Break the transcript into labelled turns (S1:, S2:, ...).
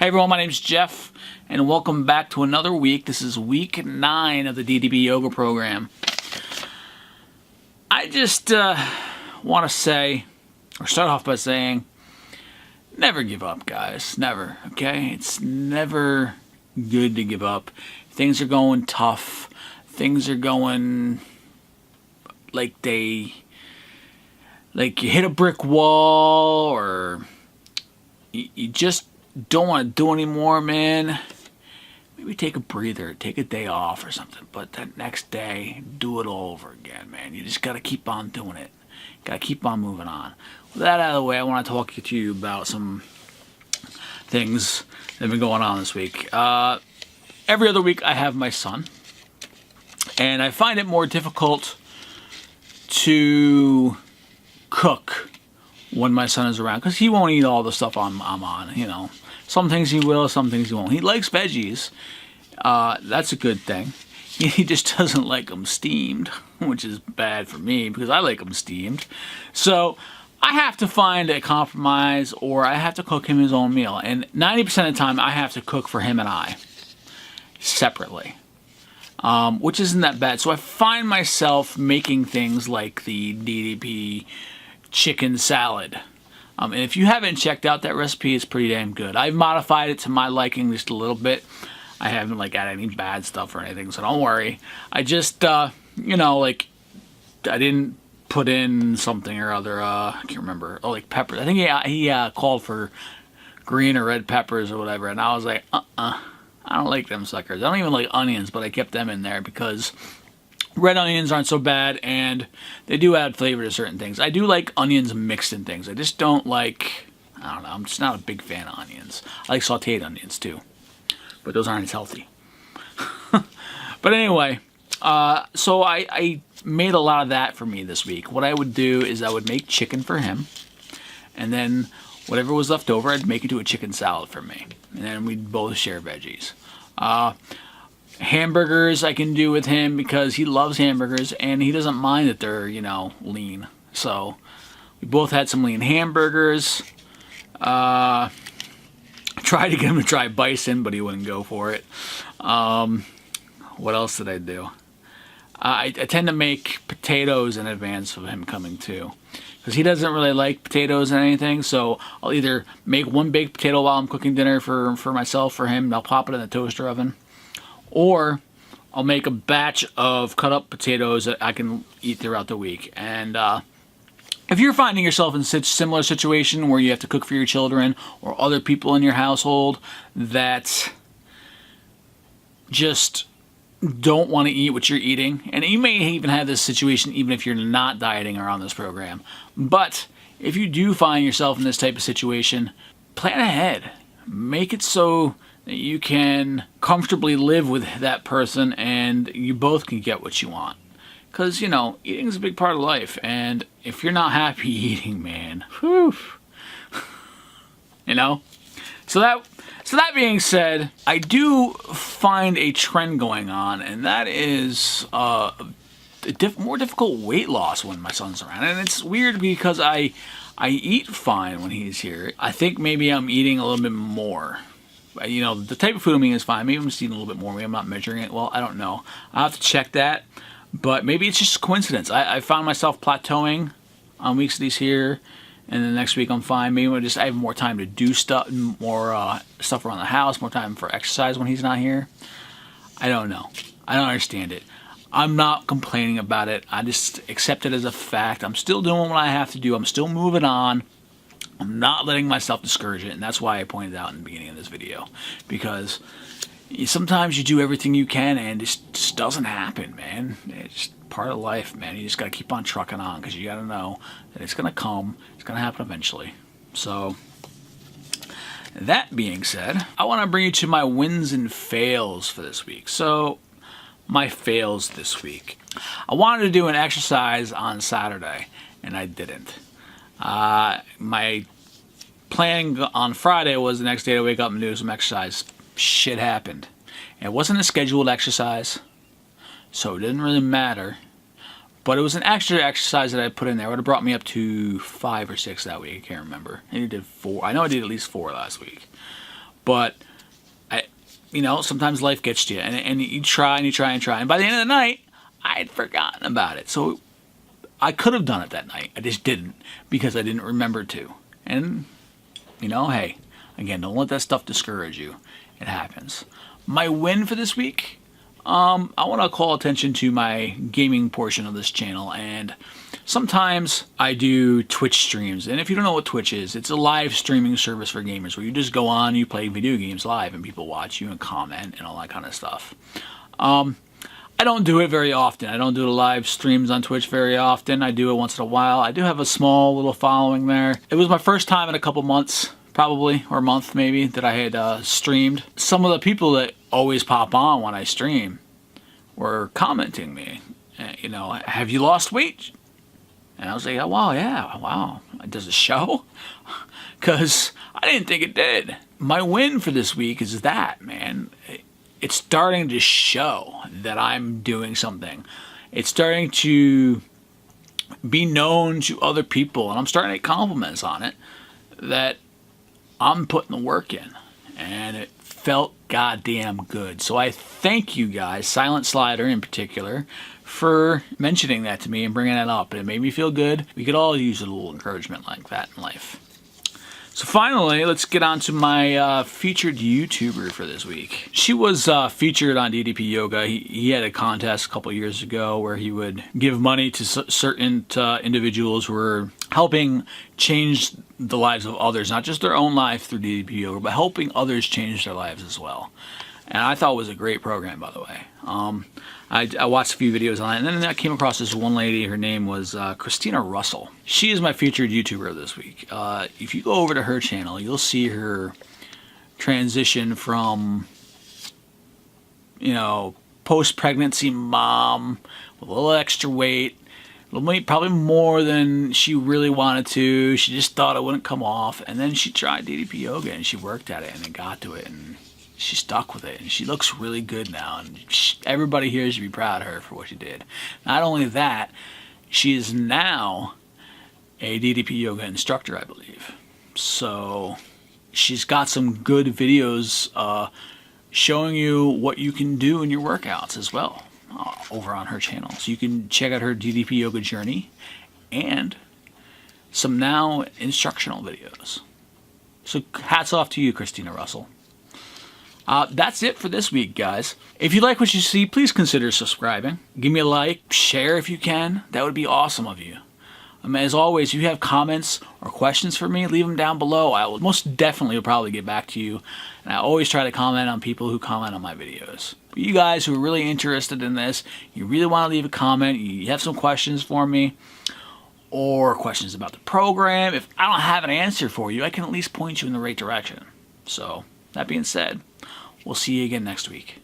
S1: Hey everyone, my name's Jeff, and welcome back to another week. This is week 9 of the DDP Yoga program. I just want to say, or start off by saying, never give up, guys. Never, okay? It's never good to give up. Things are going tough. Things are going like you hit a brick wall, or you just don't want to do anymore, man. Maybe take a breather, take a day off or something, but that next day, do it all over again, man. You just got to keep on doing it. Got to keep on moving on. With that out of the way, I want to talk to you about some things that have been going on this week. Every other week, I have my son, and I find it more difficult to cook when my son is around, because he won't eat all the stuff I'm on, you know. Some things he will, some things he won't. He likes veggies. That's a good thing. He just doesn't like them steamed, which is bad for me because I like them steamed. So I have to find a compromise, or I have to cook him his own meal. And 90% of the time, I have to cook for him and I separately, which isn't that bad. So I find myself making things like the DDP chicken salad. And if you haven't checked out that recipe, it's pretty damn good. I've modified it to my liking just a little bit. I haven't added any bad stuff or anything, so don't worry. I just, I didn't put in something or other. I can't remember. Oh, like peppers. I think he called for green or red peppers or whatever, and I was like, I don't like them suckers. I don't even like onions, but I kept them in there because red onions aren't so bad, and they do add flavor to certain things. I do like onions mixed in things. I just don't like, I don't know, I'm just not a big fan of onions. I like sauteed onions too, but those aren't as healthy. But anyway, so I made a lot of that for me this week. What I would do is I would make chicken for him, and then whatever was left over, I'd make it to a chicken salad for me. And then we'd both share veggies. Hamburgers I can do with him because he loves hamburgers and he doesn't mind that they're, lean. So we both had some lean hamburgers. I tried to get him to try bison, but he wouldn't go for it. What else did I do? I tend to make potatoes in advance of him coming too, because he doesn't really like potatoes and anything. So I'll either make one baked potato while I'm cooking dinner for myself, for him, and I'll pop it in the toaster oven. Or I'll make a batch of cut up potatoes that I can eat throughout the week. And if you're finding yourself in such similar situation where you have to cook for your children or other people in your household that just don't want to eat what you're eating, and you may even have this situation even if you're not dieting or on this program, but if you do find yourself in this type of situation, plan ahead. Make it so that you can comfortably live with that person and you both can get what you want. Because, eating is a big part of life. And if you're not happy eating, man, whew. So that being said, I do find a trend going on, and that is more difficult weight loss when my son's around. And it's weird because I eat fine when he's here. I think maybe I'm eating a little bit more. The type of food I'm eating is fine. Maybe I'm just eating a little bit more. Maybe I'm not measuring it well. I don't know. I'll have to check that. But maybe it's just coincidence. I found myself plateauing on weeks that he's here, and the next week I'm fine. Maybe I have more time to do stuff, more stuff around the house, more time for exercise when he's not here. I don't know. I don't understand it. I'm not complaining about it. I just accept it as a fact. I'm still doing what I have to do. I'm still moving on. I'm not letting myself discourage it, and that's why I pointed out in the beginning of this video. Because sometimes you do everything you can, and it just doesn't happen, man. It's just part of life, man. You just got to keep on trucking on, because you got to know that it's going to come. It's going to happen eventually. So, that being said, I want to bring you to my wins and fails for this week. So, my fails this week. I wanted to do an exercise on Saturday, and I didn't. My plan on Friday was the next day to wake up and do some exercise. Shit happened. And it wasn't a scheduled exercise, so it didn't really matter. But it was an extra exercise that I put in there. It would have brought me up to 5 or 6 that week. I can't remember. I did 4. I know I did at least 4 last week. But sometimes life gets to you, and you try and you try and try, and by the end of the night, I had forgotten about it. So I could have done it that night. I just didn't because I didn't remember to. And hey, again, don't let that stuff discourage you. It happens. My win for this week, I want to call attention to my gaming portion of this channel, and sometimes I do Twitch streams. And if you don't know what Twitch is, it's a live streaming service for gamers where you just go on, you play video games live, and people watch you and comment and all that kind of stuff. I don't do it very often. I don't do the live streams on Twitch very often. I do it once in a while. I do have a small little following there. It was my first time in a couple months, probably, or a month maybe, that I had streamed. Some of the people that always pop on when I stream were commenting me, have you lost weight? And I was like, oh, wow, yeah, wow. Does it show? Because I didn't think it did. My win for this week is that, man. It's starting to show that I'm doing something. It's starting to be known to other people, and I'm starting to get compliments on it, that I'm putting the work in. And it felt goddamn good. So I thank you guys, Silent Slider in particular, for mentioning that to me and bringing that up. It made me feel good. We could all use a little encouragement like that in life. So finally, let's get on to my featured YouTuber for this week. She was featured on DDP Yoga. He had a contest a couple years ago where he would give money to certain individuals who were helping change the lives of others, not just their own life through DDP Yoga, but helping others change their lives as well. And I thought it was a great program, by the way. I watched a few videos on it, and then I came across this one lady. Her name was Christina Russell. She is my featured YouTuber this week. If you go over to her channel, you'll see her transition from, post-pregnancy mom with a little extra weight, probably more than she really wanted to. She just thought it wouldn't come off, and then she tried DDP Yoga, and she worked at it, and then got to it, and she stuck with it, and she looks really good now, and everybody here should be proud of her for what she did. Not only that, she is now a DDP Yoga instructor, I believe. So she's got some good videos showing you what you can do in your workouts as well over on her channel. So you can check out her DDP Yoga journey and some now instructional videos. So hats off to you, Christina Russell. That's it for this week, guys. If you like what you see, please consider subscribing. Give me a like, share if you can. That would be awesome of you. As always, if you have comments or questions for me, leave them down below. I will most definitely probably get back to you. And I always try to comment on people who comment on my videos. But you guys who are really interested in this, you really want to leave a comment, you have some questions for me, or questions about the program, if I don't have an answer for you, I can at least point you in the right direction. So, that being said, we'll see you again next week.